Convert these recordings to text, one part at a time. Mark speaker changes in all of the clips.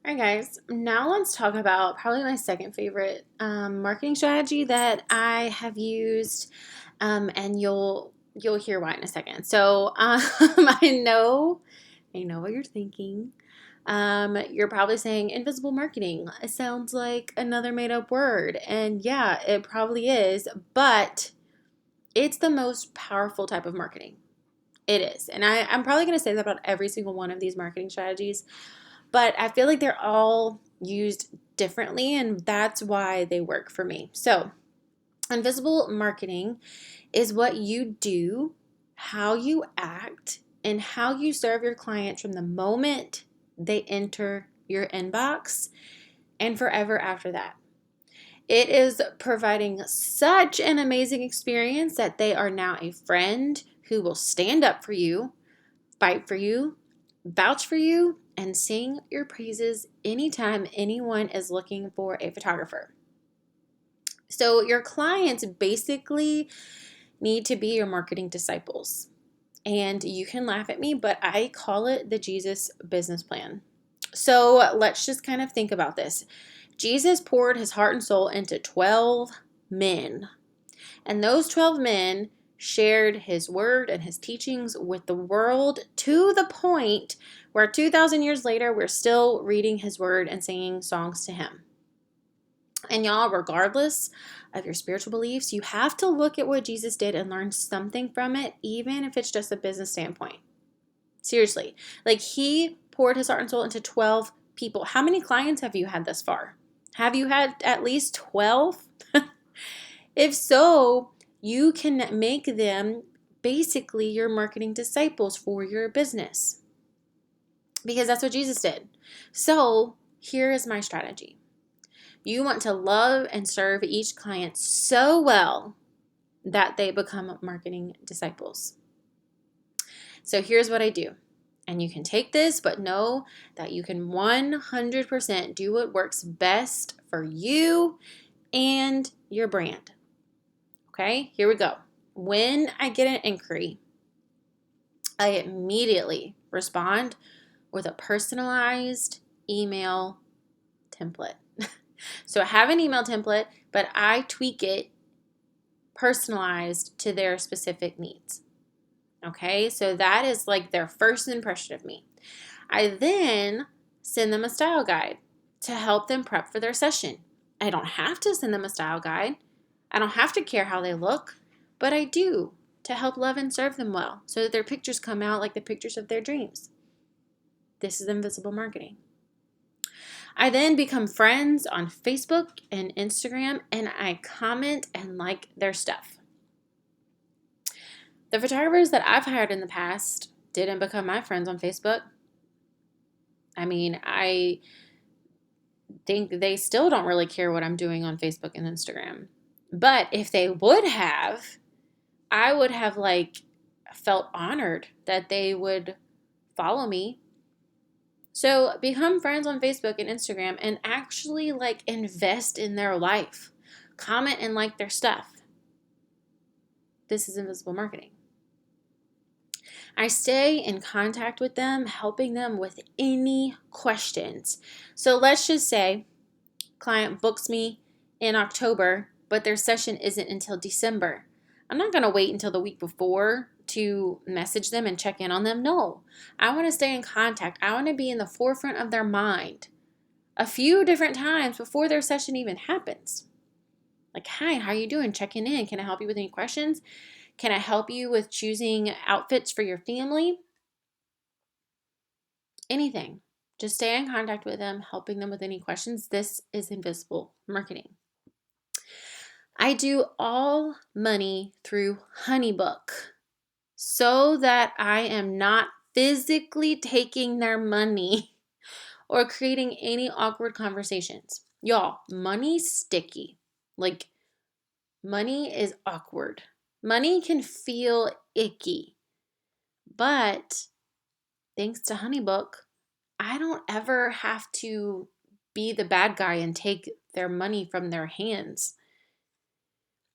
Speaker 1: All right, guys. Now let's talk about probably my second favorite marketing strategy that I have used, and you'll hear why in a second. So I know what you're thinking. You're probably saying invisible marketing. It sounds like another made up word, and yeah, it probably is. But it's the most powerful type of marketing. It is, and I'm probably going to say that about every single one of these marketing strategies. But I feel like they're all used differently, and that's why they work for me. So, invisible marketing is what you do, how you act, and how you serve your clients from the moment they enter your inbox and forever after that. It is providing such an amazing experience that they are now a friend who will stand up for you, fight for you, vouch for you, and sing your praises anytime anyone is looking for a photographer. So, your clients basically need to be your marketing disciples. And you can laugh at me, but I call it the Jesus business plan. So, let's just kind of think about this. Jesus poured his heart and soul into 12 men. And those 12 men shared his word and his teachings with the world to the point where 2,000 years later, we're still reading his word and singing songs to him. And y'all, regardless of your spiritual beliefs, you have to look at what Jesus did and learn something from it, even if it's just a business standpoint. Seriously. Like, he poured his heart and soul into 12 people. How many clients have you had thus far? Have you had at least 12? If so, you can make them basically your marketing disciples for your business, because that's what Jesus did. So here is my strategy. You want to love and serve each client so well that they become marketing disciples. So here's what I do. And you can take this, but know that you can 100% do what works best for you and your brand. Okay, here we go. When I get an inquiry, I immediately respond with a personalized email template. So I have an email template, but I tweak it personalized to their specific needs. Okay, so that is like their first impression of me. I then send them a style guide to help them prep for their session. I don't have to send them a style guide. I don't have to care how they look, but I do to help love and serve them well so that their pictures come out like the pictures of their dreams. This is invisible marketing. I then become friends on Facebook and Instagram, and I comment and like their stuff. The photographers that I've hired in the past didn't become my friends on Facebook. I mean, I think they still don't really care what I'm doing on Facebook and Instagram. But if they would have, I would have felt honored that they would follow me. So become friends on Facebook and Instagram and actually invest in their life. Comment and like their stuff. This is invisible marketing. I stay in contact with them, helping them with any questions. So let's just say client books me in October, but their session isn't until December. I'm not going to wait until the week before to message them and check in on them. No, I want to stay in contact. I want to be in the forefront of their mind a few different times before their session even happens. Like, hi, how are you doing? Checking in. Can I help you with any questions? Can I help you with choosing outfits for your family? Anything. Just stay in contact with them, helping them with any questions. This is invisible marketing. I do all money through Honeybook so that I am not physically taking their money or creating any awkward conversations. Y'all, money's sticky. Money is awkward. Money can feel icky. But thanks to Honeybook, I don't ever have to be the bad guy and take their money from their hands.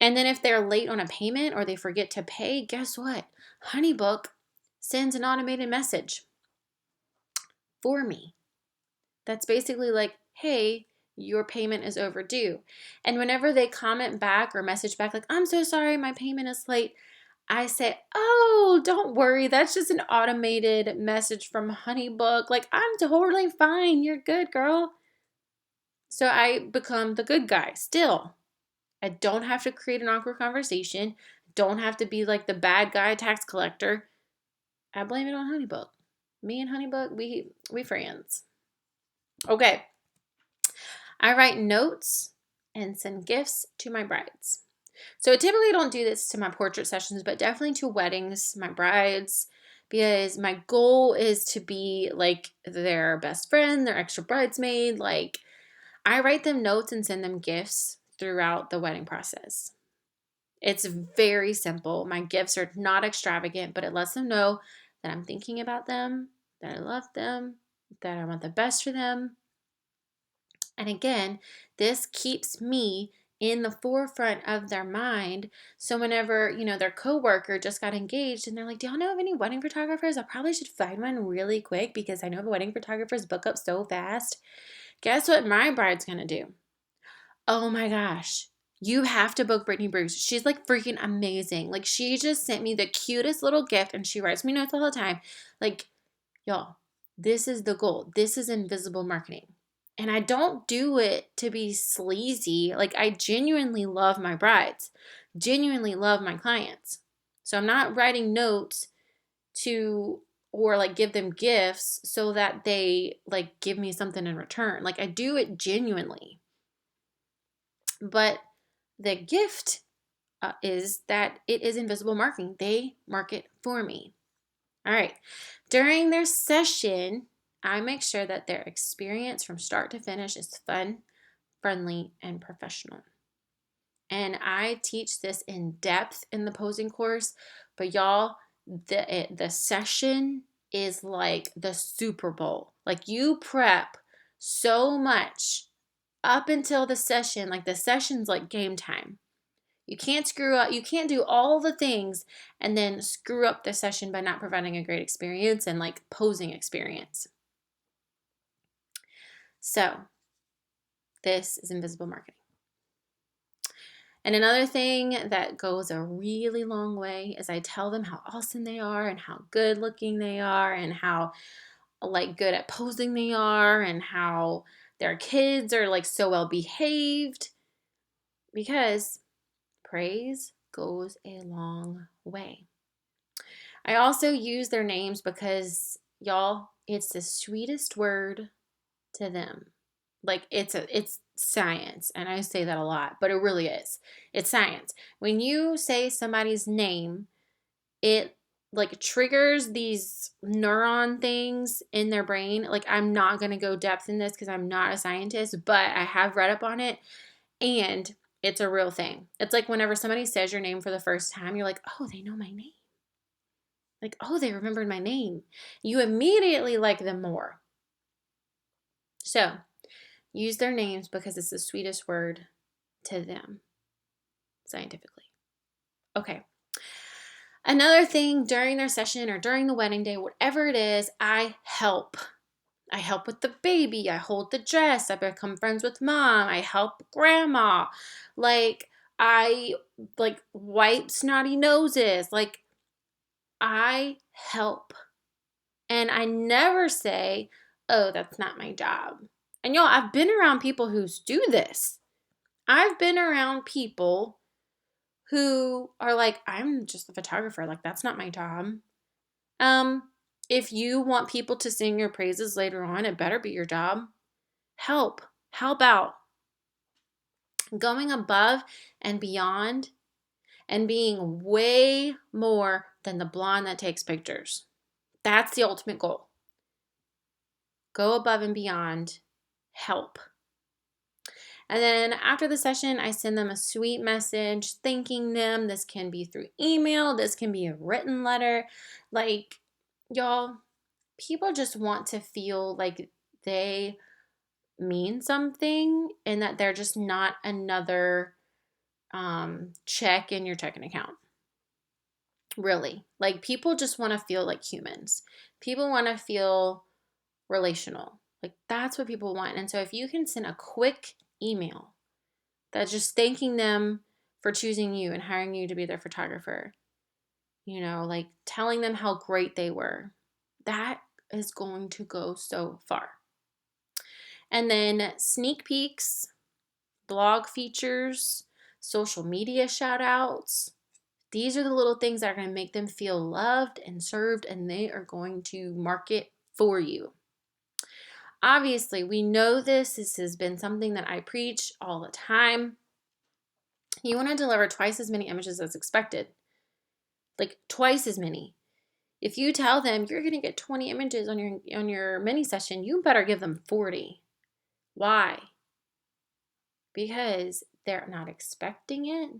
Speaker 1: And then if they're late on a payment or they forget to pay, guess what? Honeybook sends an automated message for me. That's basically like, hey, your payment is overdue. And whenever they comment back or message back, like, I'm so sorry, my payment is late, I say, oh, don't worry. That's just an automated message from Honeybook. Like, I'm totally fine. You're good, girl. So I become the good guy still. I don't have to create an awkward conversation. Don't have to be like the bad guy tax collector. I blame it on Honeybook. Me and Honeybook, we friends. Okay. I write notes and send gifts to my brides. So I typically don't do this to my portrait sessions, but definitely to weddings, my brides, because my goal is to be like their best friend, their extra bridesmaid. Like, I write them notes and send them gifts throughout the wedding process. It's very simple. My gifts are not extravagant, but it lets them know that I'm thinking about them, that I love them, that I want the best for them. And again, this keeps me in the forefront of their mind. So whenever, their coworker just got engaged and they're like, do y'all know of any wedding photographers? I probably should find one really quick because I know the wedding photographers book up so fast. Guess what my bride's going to do? Oh my gosh. You have to book Brittany Bruce. She's like freaking amazing. Like, she just sent me the cutest little gift and she writes me notes all the time. Like, y'all, this is the goal. This is invisible marketing. And I don't do it to be sleazy. Like, I genuinely love my brides, genuinely love my clients. So I'm not writing notes to, or like give them gifts so that they like give me something in return. Like, I do it genuinely. But the gift is that it is invisible marketing. They market for me. All right. During their session, I make sure that their experience from start to finish is fun, friendly, and professional. And I teach this in depth in the posing course, but y'all, the session is like the Super Bowl. Like, you prep so much up until the session. Like, the session's like game time. You can't screw up. You can't do all the things and then screw up the session by not providing a great experience and like posing experience. So this is invisible marketing. And another thing that goes a really long way is I tell them how awesome they are and how good looking they are and how like good at posing they are and how their kids are like so well behaved, because praise goes a long way. I also use their names because, y'all, it's the sweetest word to them. Like, it's science, and I say that a lot, but it really is. It's science. When you say somebody's name, it like triggers these neuron things in their brain. Like, I'm not going to go depth in this because I'm not a scientist, but I have read up on it, and it's a real thing. It's like whenever somebody says your name for the first time, you're like, oh, they know my name. Like, oh, they remembered my name. You immediately like them more. So use their names because it's the sweetest word to them, scientifically. Okay. Another thing during their session or during the wedding day, whatever it is, I help. I help with the baby. I hold the dress. I become friends with mom. I help grandma. Like, I like wipe snotty noses. Like, I help. And I never say, oh, that's not my job. And y'all, I've been around people who do this. I've been around people who are like, I'm just a photographer. Like, that's not my job. If you want people to sing your praises later on, it better be your job. Help out. Going above and beyond and being way more than the blonde that takes pictures. That's the ultimate goal. Go above and beyond. Help. And then after the session, I send them a sweet message thanking them. This can be through email. This can be a written letter. Like, y'all, people just want to feel like they mean something and that they're just not another check in your checking account. Really. Like, people just want to feel like humans. People want to feel relational. Like, that's what people want. And so if you can send a quick email that's just thanking them for choosing you and hiring you to be their photographer, like telling them how great they were, that is going to go so far. And then sneak peeks, blog features, social media shout outs. These are the little things that are going to make them feel loved and served, and they are going to market for you. Obviously, we know this. This has been something that I preach all the time. You want to deliver twice as many images as expected. Like twice as many. If you tell them you're going to get 20 images on your mini session, you better give them 40. Why? Because they're not expecting it.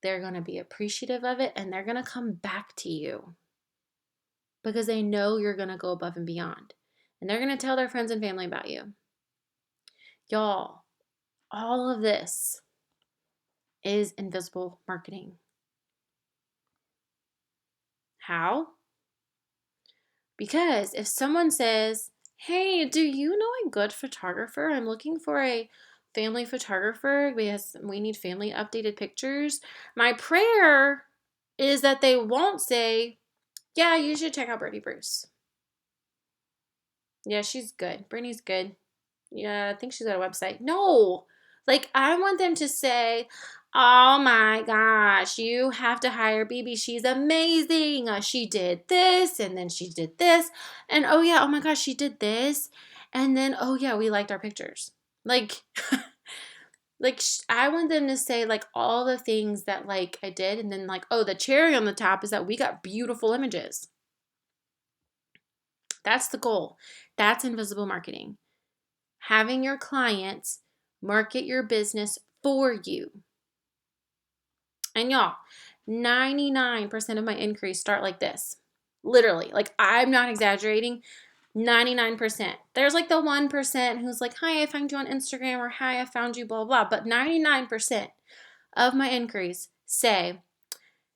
Speaker 1: They're going to be appreciative of it, and they're going to come back to you because they know you're going to go above and beyond. And they're going to tell their friends and family about you. Y'all, all of this is invisible marketing. How? Because if someone says, hey, do you know a good photographer? I'm looking for a family photographer because we need family updated pictures. My prayer is that they won't say, yeah, you should check out Brittany Bruce. Yeah, she's good. Brittany's good. Yeah, I think she's got a website. No, like I want them to say, oh my gosh, you have to hire BB. She's amazing. She did this and then she did this. And oh yeah, oh my gosh, she did this. And then, oh yeah, we liked our pictures. Like, I want them to say like all the things that like I did. And then like, oh, the cherry on the top is that we got beautiful images. That's the goal. That's invisible marketing. Having your clients market your business for you. And y'all, 99% of my inquiries start like this. Literally, like I'm not exaggerating. 99%. There's like the 1% who's like, hi, I found you on Instagram, or hi, I found you, blah, blah. But 99% of my inquiries say,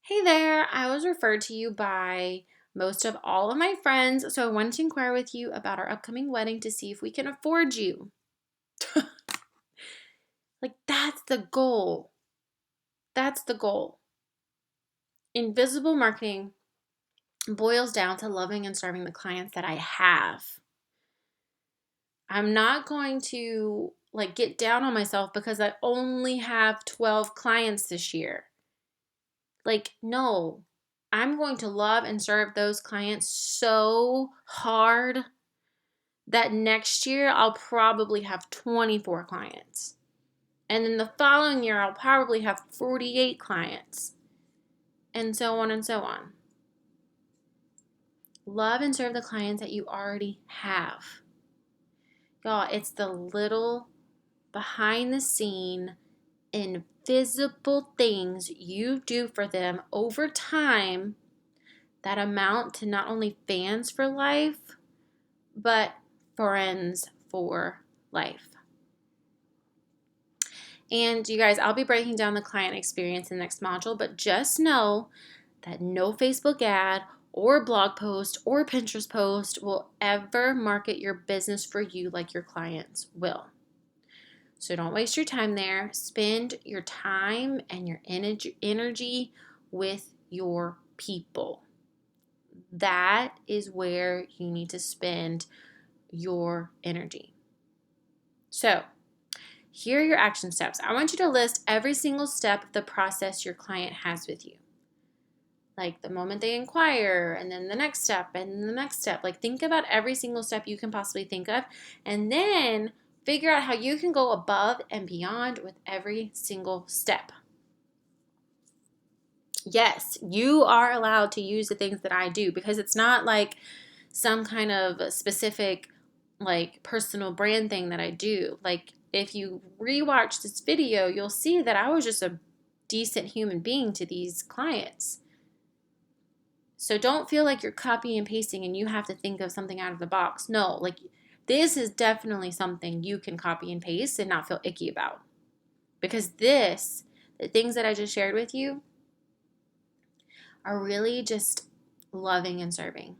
Speaker 1: hey there, I was referred to you by most of all of my friends, so I wanted to inquire with you about our upcoming wedding to see if we can afford you. Like, that's the goal. That's the goal. Invisible marketing boils down to loving and serving the clients that I have. I'm not going to like get down on myself because I only have 12 clients this year. Like, no, I'm going to love and serve those clients so hard that next year I'll probably have 24 clients. And then the following year, I'll probably have 48 clients. And so on and so on. Love and serve the clients that you already have. Y'all, it's the little behind the scene, invisible things you do for them over time that amount to not only fans for life, but friends for life. And you guys, I'll be breaking down the client experience in the next module, but just know that no Facebook ad or blog post or Pinterest post will ever market your business for you like your clients will. So don't waste your time there. Spend your time and your energy with your people. That is where you need to spend your energy. So, here are your action steps. I want you to list every single step of the process your client has with you. Like the moment they inquire, and then the next step, and the next step. Like think about every single step you can possibly think of, and then figure out how you can go above and beyond with every single step. Yes, you are allowed to use the things that I do because it's not like some kind of specific like personal brand thing that I do. Like if you rewatch this video, you'll see that I was just a decent human being to these clients. So don't feel like you're copying and pasting and you have to think of something out of the box. No, like this is definitely something you can copy and paste and not feel icky about. Because the things that I just shared with you, are really just loving and serving.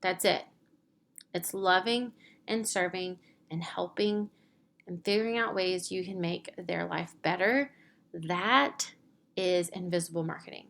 Speaker 1: That's it. It's loving and serving and helping and figuring out ways you can make their life better. That is invisible marketing.